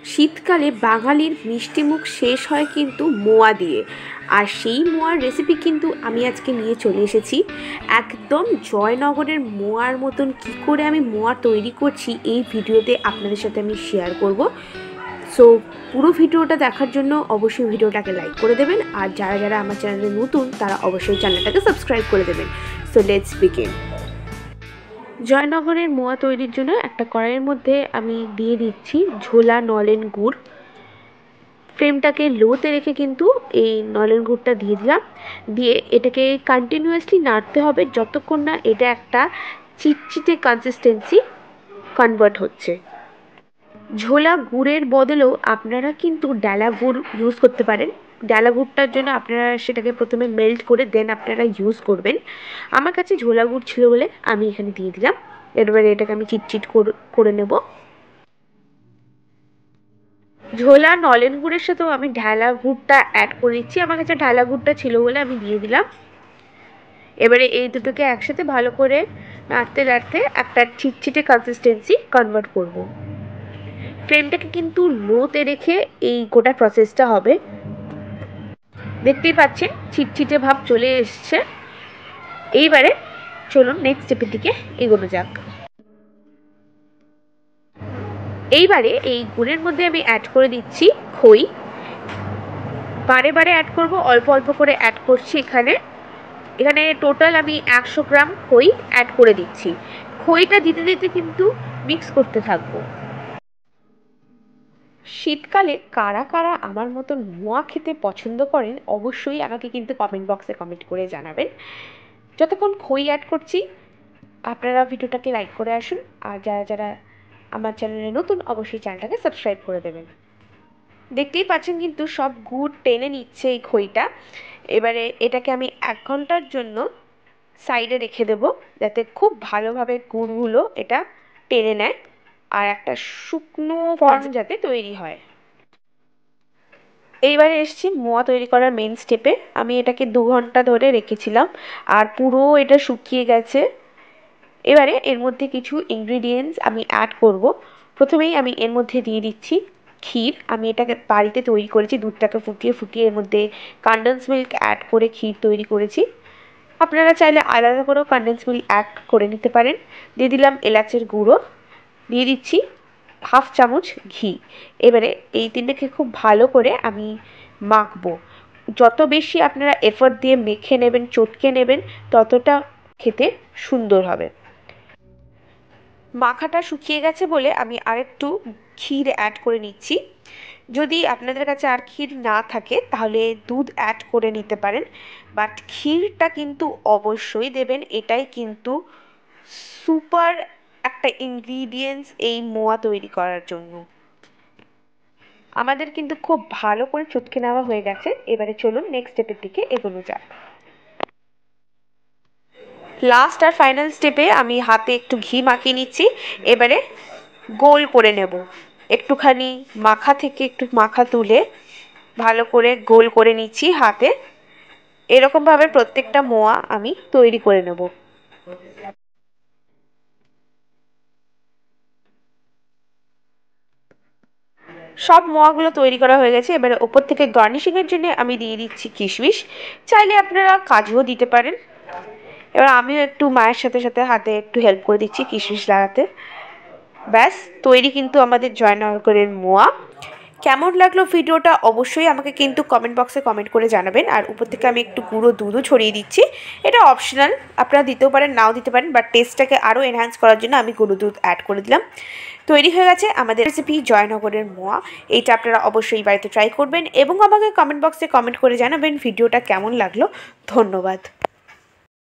শীতকালে বাঙালির মিষ্টিমুখ শেষ হয় কিন্তু মোয়া দিয়ে। আর সেই মোয়ার রেসিপি কিন্তু আমি আজকে নিয়ে চলে এসেছি। একদম জয়নগরের মোয়ার মতন কি করে আমি মোয়া তৈরি করছি এই ভিডিওতে আপনাদের সাথে আমি শেয়ার করব। সো পুরো ভিডিওটা দেখার জন্য অবশ্যই ভিডিওটাকে লাইক করে দেবেন, আর যারা যারা আমার চ্যানেলে নতুন তারা অবশ্যই চ্যানেলটাকে সাবস্ক্রাইব করে দেবেন। So let's begin. জয়নগরের মোয়া তৈরির জন্য একটা কড়াইয়ের মধ্যে আমি দিয়ে দিচ্ছি ঝোলা নলেন গুড়। ফ্লেমটাকে লোতে রেখে কিন্তু এই নলেন গুড়টা দিয়ে দিলাম। দিয়ে এটাকে কন্টিনিউয়াসলি নাড়তে হবে যতক্ষণ না এটা একটা চিটচিটে কনসিস্টেন্সি কনভার্ট হচ্ছে। ঝোলা গুড়ের বদলেও আপনারা কিন্তু ডালা গুড় ইউজ করতে পারেন। ডালা গুড়টার জন্য আপনারা সেটাকে প্রথমে মেল্ট করে দেন আপনারা ইউজ করবেন। আমার কাছে ঝোলা গুড় ছিল বলে আমি এখানে দিয়ে দিলাম। এবারে এটাকে আমি চিটচিট করে নেব। ঝোলা নলেন গুড়ের সাথেও আমি ঢালা গুড়টা অ্যাড করে দিচ্ছি। আমার কাছে ঢালা গুড়টা ছিল বলে আমি দিয়ে দিলাম। এবারে এই দুটোকে একসাথে ভালো করে নাড়তে নাড়তে একটা চিটচিটে কনসিস্টেন্সি কনভার্ট করব। ফ্লেমটাকে কিন্তু লোতে রেখে এই গোটা প্রসেসটা হবে। দেখতেই পাচ্ছেন চিটচিটে ভাব চলে এসছে। এইবারে চলুন নেক্সট স্টেপের দিকে এগোনো যাক। এইবারে এই গুড়ের মধ্যে আমি অ্যাড করে দিচ্ছি খই। বারে বারে অ্যাড করব, অল্প অল্প করে অ্যাড করছি। এখানে টোটাল আমি 100 গ্রাম খই অ্যাড করে দিচ্ছি। খইটা দিতে দিতে কিন্তু মিক্স করতে থাকবো। শীতকালে কারা কারা আমার মতন মোয়া খেতে পছন্দ করেন অবশ্যই আমাকে কিন্তু কমেন্ট বক্সে কমেন্ট করে জানাবেন। যতক্ষণ খই অ্যাড করছি আপনারা ভিডিওটাকে লাইক করে আসুন, আর যারা যারা আমার চ্যানেলে নতুন অবশ্যই চ্যানেলটাকে সাবস্ক্রাইব করে দেবেন। দেখতেই পাচ্ছেন কিন্তু সব গুড় টেনে নিচ্ছে এই খইটা। এবারে এটাকে আমি 1 ঘন্টার জন্য সাইডে রেখে দেব, যাতে খুব ভালোভাবে গুড়গুলো এটা টেনে নেয় আর একটা শুকনো ফর্ম যাতে তৈরি হয়। এইবারে এসছি মোয়া তৈরি করার মেন স্টেপে। আমি এটাকে 2 ঘন্টা ধরে রেখেছিলাম আর পুরো এটা শুকিয়ে গেছে। এবারে এর মধ্যে কিছু ইনগ্রিডিয়েন্টস আমি অ্যাড করব। প্রথমেই আমি এর মধ্যে দিয়ে দিচ্ছি ক্ষীর। আমি এটাকে বাড়িতে তৈরি করেছি, দুধটাকে ফুটিয়ে ফুটিয়ে এর মধ্যে কনডেন্স মিল্ক অ্যাড করে ক্ষীর তৈরি করেছি। আপনারা চাইলে আলাদা করেও কনডেন্স মিল্ক অ্যাড করে নিতে পারেন। দিয়ে দিলাম এলাচের গুঁড়ো, দিয়ে দিচ্ছি 1/2 চামচ ঘি। এবারে এই তিনটাকে খুব ভালো করে আমি মাখবো। যত বেশি আপনারা এফোর্ট দিয়ে মেখে নেবেন, চটকে নেবেন, ততটা খেতে সুন্দর হবে। মাখাটা শুকিয়ে গেছে বলে আমি আরেকটু ক্ষীর অ্যাড করে নিচ্ছি। যদি আপনাদের কাছে আর ক্ষীর না থাকে তাহলে দুধ অ্যাড করে নিতে পারেন, বাট ক্ষীরটা কিন্তু অবশ্যই দেবেন। এটাই কিন্তু সুপার একটা ইনগ্রিডিয়েন্টস এই মোয়া তৈরি করার জন্য। আমাদের কিন্তু খুব ভালো করে চটকে নেওয়া হয়ে গেছে। এবারে চলুন নেক্সট স্টেপের দিকে এগোনো যাক। লাস্ট আর ফাইনাল স্টেপে আমি হাতে একটু ঘি মাখিয়ে নিচ্ছি। এবারে গোল করে নেব। একটুখানি মাখা থেকে একটু মাখা তুলে ভালো করে গোল করে নিচ্ছি হাতে। এরকমভাবে প্রত্যেকটা মোয়া আমি তৈরি করে নেব। সব মোয়াগুলো তৈরি করা হয়ে গেছে। এবারে ওপর থেকে গার্নিশিংয়ের জন্য আমি দিয়ে দিচ্ছি কিশমিশ। চাইলে আপনারা কাজুও দিতে পারেন। এবার আমিও একটু মায়ের সাথে সাথে হাতে একটু হেল্প করে দিচ্ছি কিশমিশ লাগাতে। ব্যাস তৈরি কিন্তু আমাদের জয়নগরের মোয়া। কেমন লাগলো ভিডিওটা অবশ্যই আমাকে কিন্তু কমেন্ট বক্সে কমেন্ট করে জানাবেন। আর উপর থেকে আমি একটু গুঁড়ো দুধও ছড়িয়ে দিচ্ছি। এটা অপশনাল, আপনারা দিতেও পারেন নাও দিতে পারেন, বাট টেস্টটাকে আরও এনহ্যান্স করার জন্য আমি গুঁড়ো দুধ অ্যাড করে দিলাম। তৈরি হয়ে গেছে আমাদের রেসিপি জয়নগরের মোয়া। এইটা আপনারা অবশ্যই বাড়িতে ট্রাই করবেন এবং আমাকে কমেন্ট বক্সে কমেন্ট করে জানাবেন ভিডিওটা কেমন লাগলো। ধন্যবাদ।